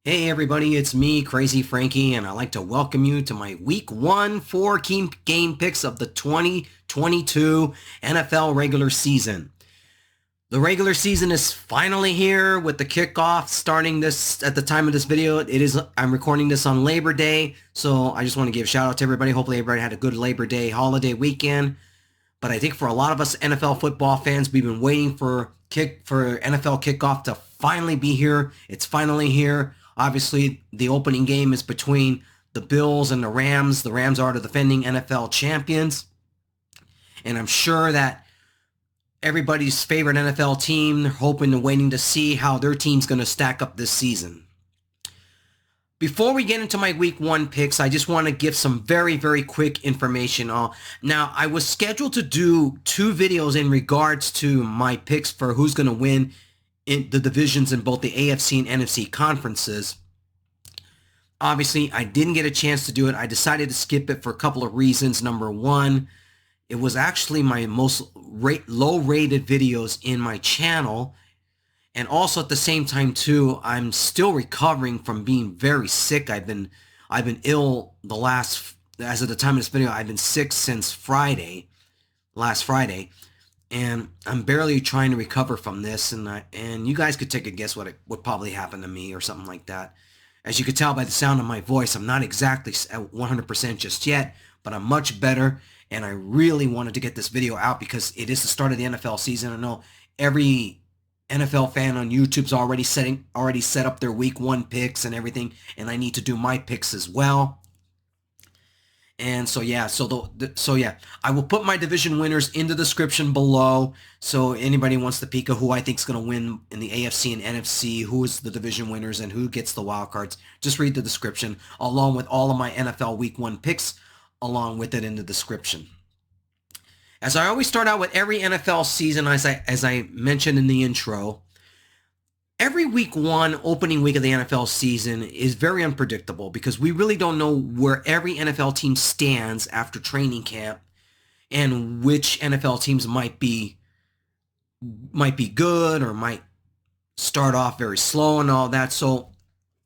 Hey everybody, it's me, Crazyfrankie, and I'd like to welcome you to my Week 1 4 game picks of the 2022 NFL regular season. The regular season is finally here with the kickoff starting this at the time of this video. I'm recording this on Labor Day, so I just want to give a shout out to everybody. Hopefully everybody had a good Labor Day holiday weekend. But I think for a lot of us NFL football fans, we've been waiting for NFL kickoff to finally be here. It's finally here. Obviously, the opening game is between the Bills and the Rams. The Rams are the defending NFL champions. And I'm sure that everybody's favorite NFL team, they're hoping and waiting to see how their team's going to stack up this season. Before we get into my Week 1 picks, I just want to give some very, very quick information. Now, I was scheduled to do 2 videos in regards to my picks for who's going to win in the divisions in both the AFC and NFC conferences. Obviously, I didn't get a chance to do it. I decided to skip it for a couple of reasons. Number one, it was actually my most low-rated videos in my channel. And also at the same time, too, I'm still recovering from being very sick. I've been ill as of the time of this video, I've been sick since last Friday. And I'm barely trying to recover from this, and you guys could take a guess what would probably happen to me or something like that. As you could tell by the sound of my voice, I'm not exactly at 100% just yet, but I'm much better, and I really wanted to get this video out because it is the start of the NFL season. I know every NFL fan on YouTube's already set up their Week 1 picks and everything, and I need to do my picks as well. And so yeah, I will put my division winners in the description below. So anybody wants to peek at who I think is going to win in the AFC and NFC, who is the division winners and who gets the wild cards, just read the description along with all of my NFL Week 1 picks along with it in the description. As I always start out with every NFL season, as I mentioned in the intro, every Week 1 opening week of the NFL season is very unpredictable because we really don't know where every NFL team stands after training camp and which NFL teams might be good or might start off very slow and all that. So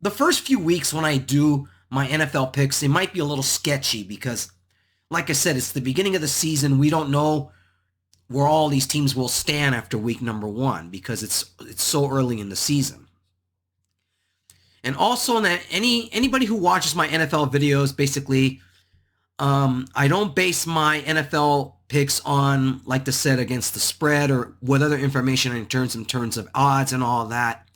the first few weeks when I do my NFL picks, it might be a little sketchy because, like I said, it's the beginning of the season. We don't know where all these teams will stand after week number 1 because it's so early in the season. And also that anybody who watches my NFL videos, basically, I don't base my NFL picks on, like I said, against the spread or what other information in terms of odds and all that.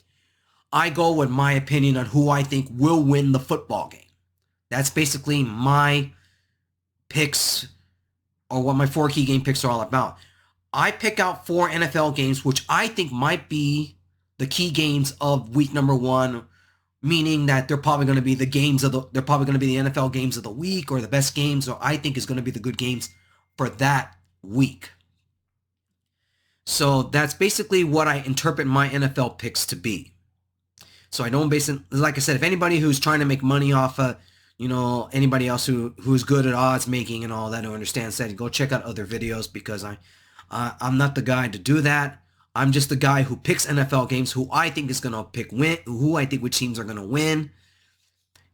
I go with my opinion on who I think will win the football game. That's basically my picks, or what my 4 key game picks are all about. I pick out 4 NFL games, which I think might be the key games of week number 1, meaning that they're probably going to be the NFL games of the week or the best games, or I think is going to be the good games for that week. So that's basically what I interpret my NFL picks to be. So I don't base it, like I said, if anybody who's trying to make money off of, anybody else who's good at odds making and all that, who understands that, go check out other videos because I'm not the guy to do that. I'm just the guy who picks NFL games, who I think is going to who I think which teams are going to win.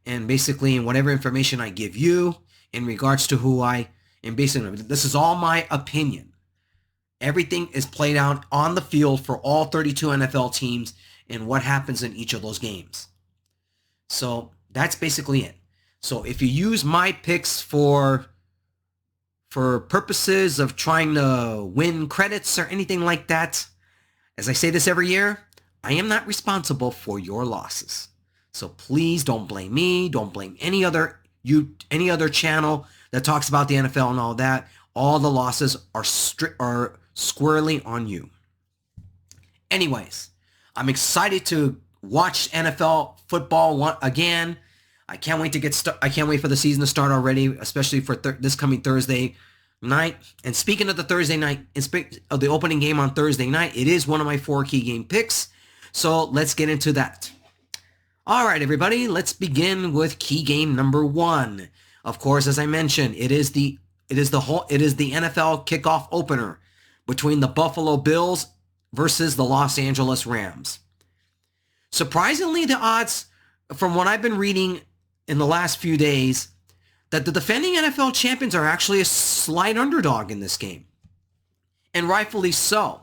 And basically, in whatever information I give you in regards to this is all my opinion. Everything is played out on the field for all 32 NFL teams and what happens in each of those games. So that's basically it. So if you use my picks for purposes of trying to win credits or anything like that, as I say this every year, I am not responsible for your losses. So please don't blame me. Don't blame any other channel that talks about the NFL and all that. All the losses are squarely on you. Anyways, I'm excited to watch NFL football again. I can't wait for the season to start already, especially for this coming Thursday night. And speaking of the Thursday night, of the opening game on Thursday night, it is one of my 4 key game picks. So let's get into that. All right, everybody, let's begin with key game number 1. Of course, as I mentioned, it is the NFL kickoff opener between the Buffalo Bills versus the Los Angeles Rams. Surprisingly, the odds from what I've been reading in the last few days, that the defending NFL champions are actually a slight underdog in this game. And rightfully so.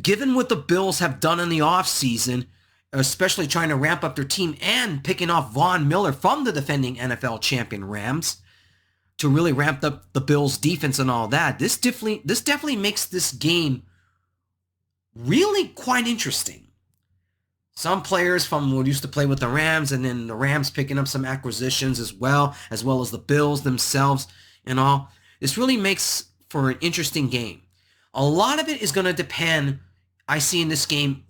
Given what the Bills have done in the offseason, especially trying to ramp up their team and picking off Von Miller from the defending NFL champion Rams to really ramp up the Bills' defense and all that, this definitely makes this game really quite interesting. Some players from who used to play with the Rams, and then the Rams picking up some acquisitions as well as the Bills themselves and all. This really makes for an interesting game. A lot of it is going to depend, I see in this game,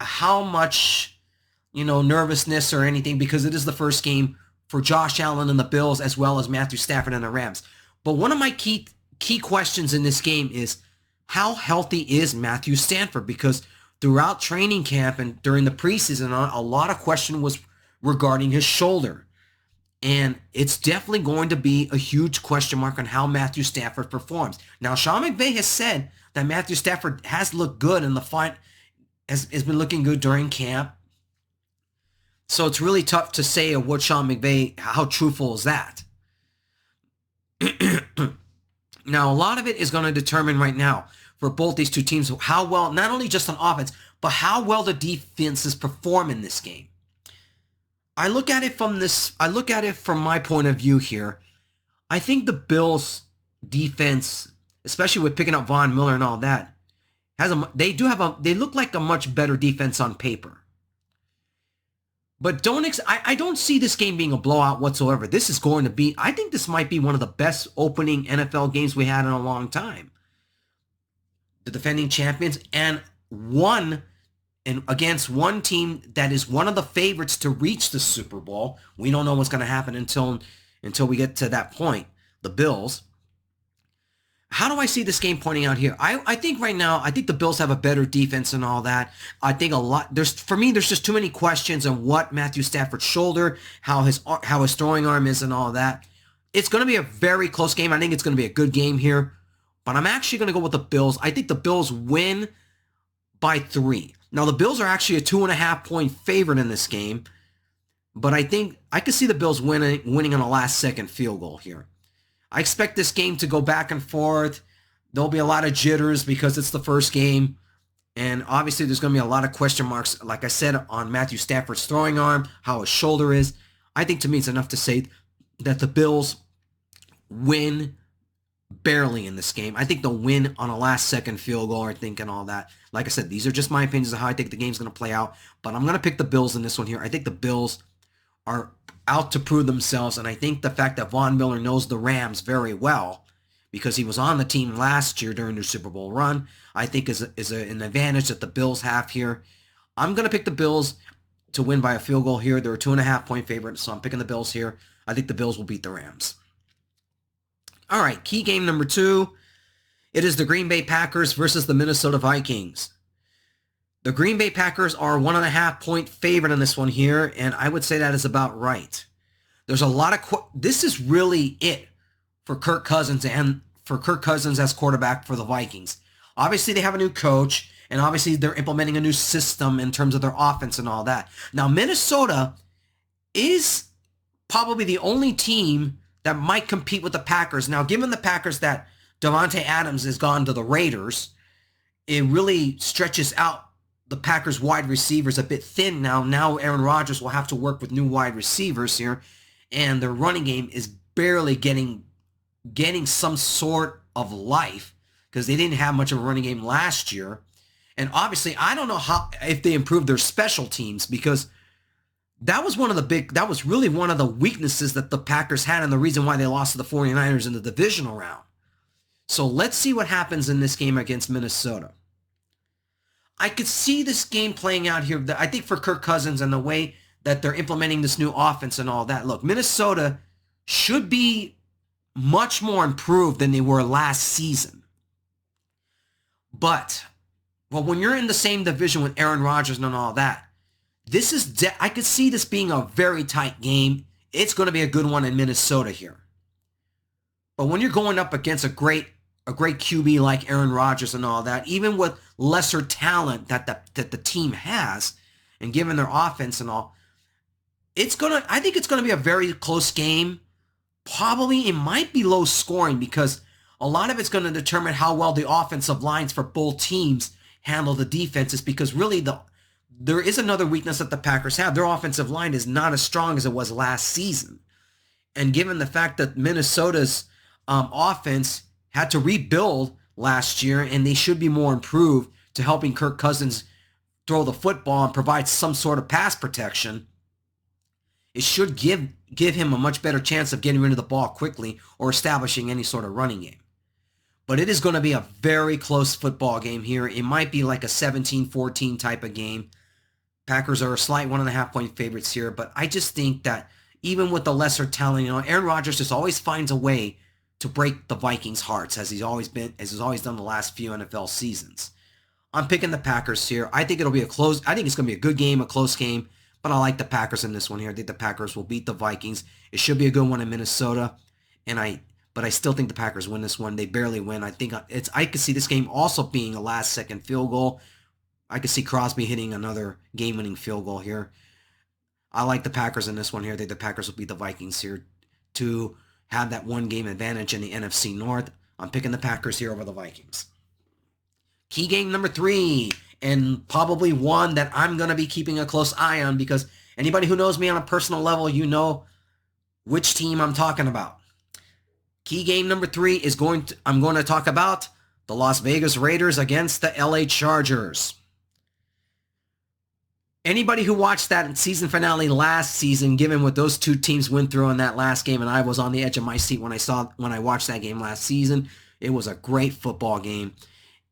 how much, nervousness or anything, because it is the first game for Josh Allen and the Bills as well as Matthew Stafford and the Rams. But one of my key questions in this game is, how healthy is Matthew Stafford? Because throughout training camp and during the preseason, a lot of question was regarding his shoulder. And it's definitely going to be a huge question mark on how Matthew Stafford performs. Now, Sean McVay has said that Matthew Stafford has looked good in the fight, has been looking good during camp. So it's really tough to say of what Sean McVay, how truthful is that? Now, a lot of it is going to determine right now for both these two teams how well, not only just on offense, but how well the defenses perform in this game. I look at it from my point of view here. I think the Bills defense, especially with picking up Von Miller and all that, they look like a much better defense on paper. But I don't see this game being a blowout whatsoever. I think this might be one of the best opening NFL games we had in a long time. The defending champions and against one team that is one of the favorites to reach the Super Bowl. We don't know what's going to happen until we get to that point, the Bills. How do I see this game pointing out here? I think right now, I think the Bills have a better defense and all that. I think there's just too many questions on what Matthew Stafford's shoulder, how his throwing arm is and all that. It's going to be a very close game. I think it's going to be a good game here. But I'm actually going to go with the Bills. I think the Bills win by 3. Now, the Bills are actually a 2.5-point favorite in this game. But I think I could see the Bills winning on a last-second field goal here. I expect this game to go back and forth. There'll be a lot of jitters because it's the first game. And obviously, there's going to be a lot of question marks, like I said, on Matthew Stafford's throwing arm, how his shoulder is. I think to me it's enough to say that the Bills win barely in this game. I think they'll win on a last-second field goal, I think, and all that. Like I said, these are just my opinions of how I think the game's going to play out. But I'm going to pick the Bills in this one here. I think the Bills are out to prove themselves, and I think the fact that Von Miller knows the Rams very well, because he was on the team last year during their Super Bowl run, I think is an advantage that the Bills have here. I'm going to pick the Bills to win by a field goal here. They're a 2.5-point favorite, so I'm picking the Bills here. I think the Bills will beat the Rams. All right, key game number 2. It is the Green Bay Packers versus the Minnesota Vikings. The Green Bay Packers are a 1.5-point favorite in this one here, and I would say that is about right. There's a lot of this is really it for Kirk Cousins as quarterback for the Vikings. Obviously, they have a new coach, and obviously they're implementing a new system in terms of their offense and all that. Now, Minnesota is probably the only team that might compete with the Packers. Now, given the Packers that Davante Adams has gone to the Raiders, it really stretches out the Packers wide receivers a bit thin now. Now Aaron Rodgers will have to work with new wide receivers here, and their running game is barely getting some sort of life because they didn't have much of a running game last year. And obviously, I don't know if they improved their special teams, because that was really one of the weaknesses that the Packers had and the reason why they lost to the 49ers in the divisional round. So let's see what happens in this game against Minnesota. I could see this game playing out here. I think for Kirk Cousins and the way that they're implementing this new offense and all that. Look, Minnesota should be much more improved than they were last season. But, well, when you're in the same division with Aaron Rodgers and all that, I could see this being a very tight game. It's going to be a good one in Minnesota here. But when you're going up against a great QB like Aaron Rodgers and all that, even with lesser talent that the team has, and given their offense and all, I think it's gonna be a very close game. Probably it might be low scoring because a lot of it's going to determine how well the offensive lines for both teams handle the defenses, because really there is another weakness that the Packers have. Their offensive line is not as strong as it was last season. And given the fact that Minnesota's offense had to rebuild last year and they should be more improved to helping Kirk Cousins throw the football and provide some sort of pass protection, it should give him a much better chance of getting rid of the ball quickly or establishing any sort of running game. But it is going to be a very close football game here. It might be like a 17-14 type of game. Packers are a slight 1.5-point favorites here, but I just think that even with the lesser talent, Aaron Rodgers just always finds a way to break the Vikings' hearts, as he's always done the last few NFL seasons. I'm picking the Packers here. I think it's going to be a good game, a close game. But I like the Packers in this one here. I think the Packers will beat the Vikings. It should be a good one in Minnesota. But I still think the Packers win this one. They barely win. I could see this game also being a last-second field goal. I could see Crosby hitting another game-winning field goal here. I like the Packers in this one here. I think the Packers will beat the Vikings here to have that one-game advantage in the NFC North. I'm picking the Packers here over the Vikings. Key game number 3. And probably one that I'm going to be keeping a close eye on, because anybody who knows me on a personal level, you know which team I'm talking about. Key game number 3 is I'm going to talk about the Las Vegas Raiders against the LA Chargers. Anybody who watched that season finale last season, given what those two teams went through in that last game, and I was on the edge of my seat when I watched that game last season, it was a great football game.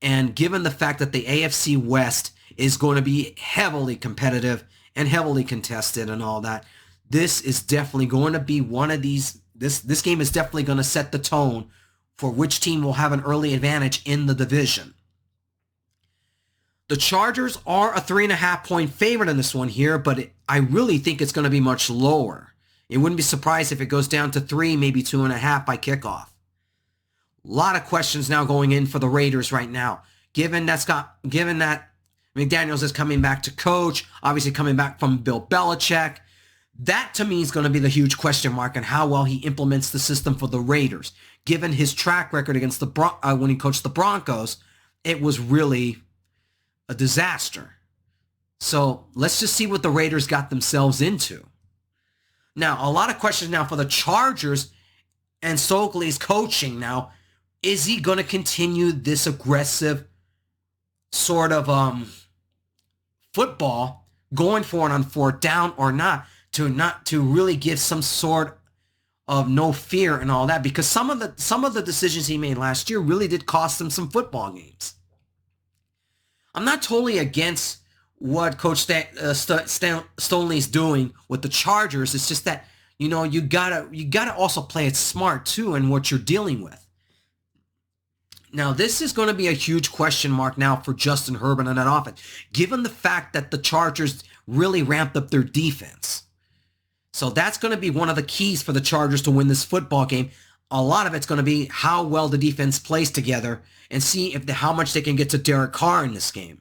And given the fact that the AFC West is going to be heavily competitive and heavily contested and all that, this is definitely going to be one of these. This game is definitely going to set the tone for which team will have an early advantage in the division. The Chargers are a 3.5-point favorite in this one here, but I really think it's going to be much lower. It wouldn't be surprised if it goes down to 3, maybe 2.5 by kickoff. A lot of questions now going in for the Raiders right now. Given that McDaniels is coming back to coach, obviously coming back from Bill Belichick, that to me is going to be the huge question mark on how well he implements the system for the Raiders. Given his track record against when he coached the Broncos, it was really a disaster. So let's just see what the Raiders got themselves into. Now, a lot of questions now for the Chargers and Stokely's coaching now. Is he going to continue this aggressive sort of football, going for it on 4th down or not to really give some sort of no fear and all that? Because some of the decisions he made last year really did cost him some football games. I'm not totally against what Coach Stoney's doing with the Chargers. It's just that you gotta also play it smart too in what you're dealing with. Now, this is going to be a huge question mark now for Justin Herbert on that offense, given the fact that the Chargers really ramped up their defense. So that's going to be one of the keys for the Chargers to win this football game. A lot of it's going to be how well the defense plays together and see how much they can get to Derek Carr in this game.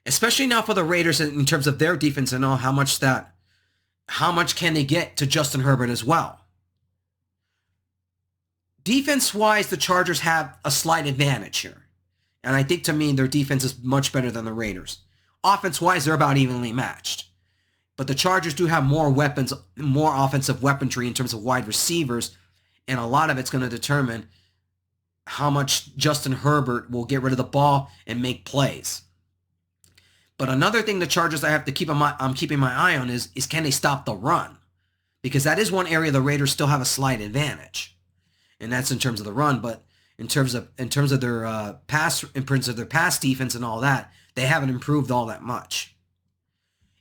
Especially now for the Raiders in terms of their defense and know how much can they get to Justin Herbert as well. Defense-wise, the Chargers have a slight advantage here. And I think, to me, their defense is much better than the Raiders. Offense-wise, they're about evenly matched. But the Chargers do have more weapons, more offensive weaponry in terms of wide receivers, and a lot of it's going to determine how much Justin Herbert will get rid of the ball and make plays. But another thing the Chargers I'm keeping my eye on is can they stop the run? Because that is one area the Raiders still have a slight advantage. And that's in terms of the run, but in terms of their pass defense and all that, they haven't improved all that much.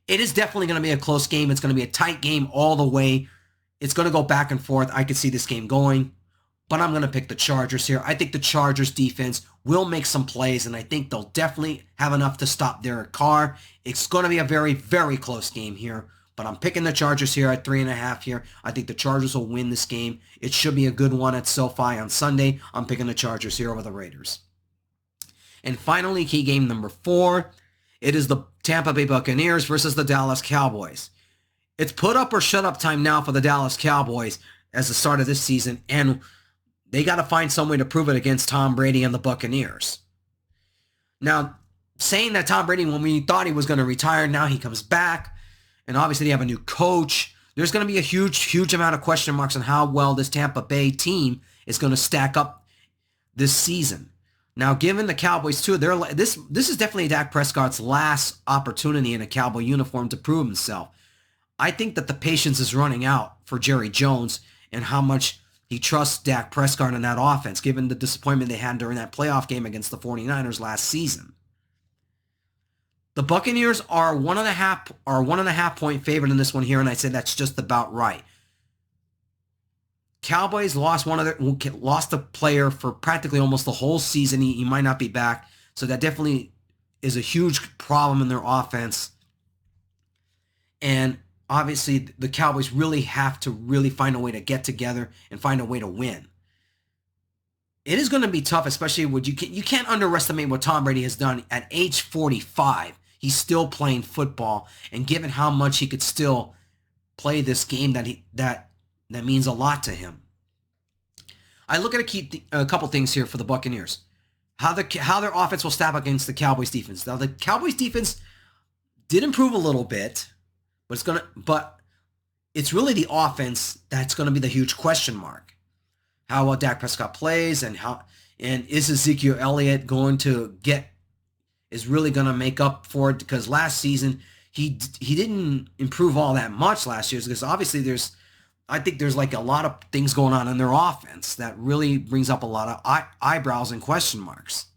It is definitely going to be a close game. It's going to be a tight game all the way. It's going to go back and forth. I could see this game going, but I'm going to pick the Chargers here. I think the Chargers defense will make some plays, and I think they'll definitely have enough to stop Derek Carr. It's going to be a very, very close game here. But I'm picking the Chargers here at 3.5 here. I think the Chargers will win this game. It should be a good one at SoFi on Sunday. I'm picking the Chargers here over the Raiders. And finally, key game number 4. It is the Tampa Bay Buccaneers versus the Dallas Cowboys. It's put up or shut up time now for the Dallas Cowboys as the start of this season, and they got to find some way to prove it against Tom Brady and the Buccaneers. Now, saying that Tom Brady, when we thought he was going to retire, now he comes back, and obviously they have a new coach. There's going to be a huge amount of question marks on how well this Tampa Bay team is going to stack up this season. Now, given the Cowboys too, this is definitely Dak Prescott's last opportunity in a Cowboy uniform to prove himself. I think that the patience is running out for Jerry Jones and how much he trusts Dak Prescott in that offense, given the disappointment they had during that playoff game against the 49ers last season. The Buccaneers are 1.5 point favorite in this one here, and I say that's just about right. Cowboys lost a player for practically almost the whole season. He might not be back, so that definitely is a huge problem in their offense. And obviously, the Cowboys really have to find a way to get together and find a way to win. It is going to be tough, especially when you can't underestimate what Tom Brady has done at age 45. He's still playing football, and given how much he could still play this game, that means a lot to him. I look at a couple things here for the Buccaneers. How their offense will stack against the Cowboys defense. Now the Cowboys defense did improve a little bit, but it's really the offense that's going to be the huge question mark. How well Dak Prescott plays, and is Ezekiel Elliott is really going to make up for it, because last season he didn't improve all that much last year, because obviously I think there's like a lot of things going on in their offense that really brings up a lot of eyebrows and question marks.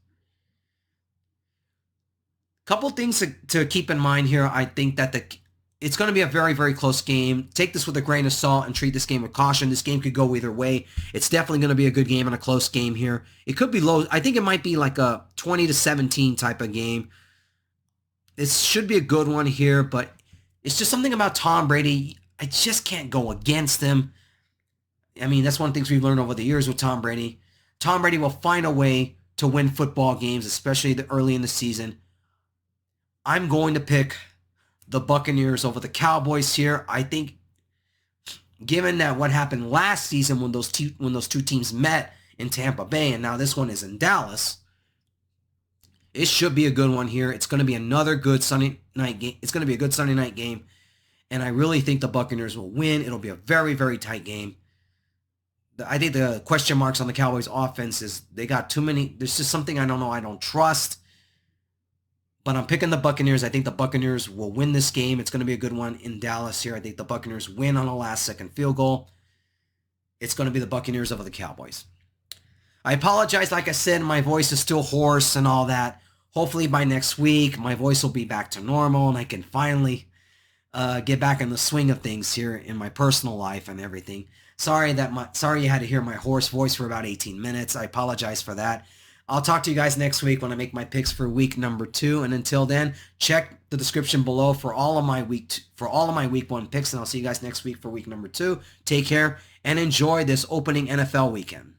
Couple things to keep in mind here. I think that it's going to be a very, very close game. Take this with a grain of salt and treat this game with caution. This game could go either way. It's definitely going to be a good game and a close game here. It could be low. I think it might be like a 20-17 type of game. This should be a good one here, but it's just something about Tom Brady. I just can't go against him. I mean, that's one of the things we've learned over the years with Tom Brady. Tom Brady will find a way to win football games, especially early in the season. I'm going to pick the Buccaneers over the Cowboys here. I think, given that what happened last season when those two teams met in Tampa Bay, and now this one is in Dallas, it should be a good one here. It's going to be another good Sunday night game. It's going to be a good Sunday night game. And I really think the Buccaneers will win. It'll be a very, very tight game. I think the question marks on the Cowboys offense is they got too many. There's just something I don't know. I don't trust. But I'm picking the Buccaneers. I think the Buccaneers will win this game. It's going to be a good one in Dallas here. I think the Buccaneers win on a last-second field goal. It's going to be the Buccaneers over the Cowboys. I apologize. Like I said, my voice is still hoarse and all that. Hopefully by next week, my voice will be back to normal and I can finally get back in the swing of things here in my personal life and everything. Sorry you had to hear my hoarse voice for about 18 minutes. I apologize for that. I'll talk to you guys next week when I make my picks for week number 2. And until then, check the description below for all of my week 1 picks. And I'll see you guys next week for week number 2. Take care and enjoy this opening NFL weekend.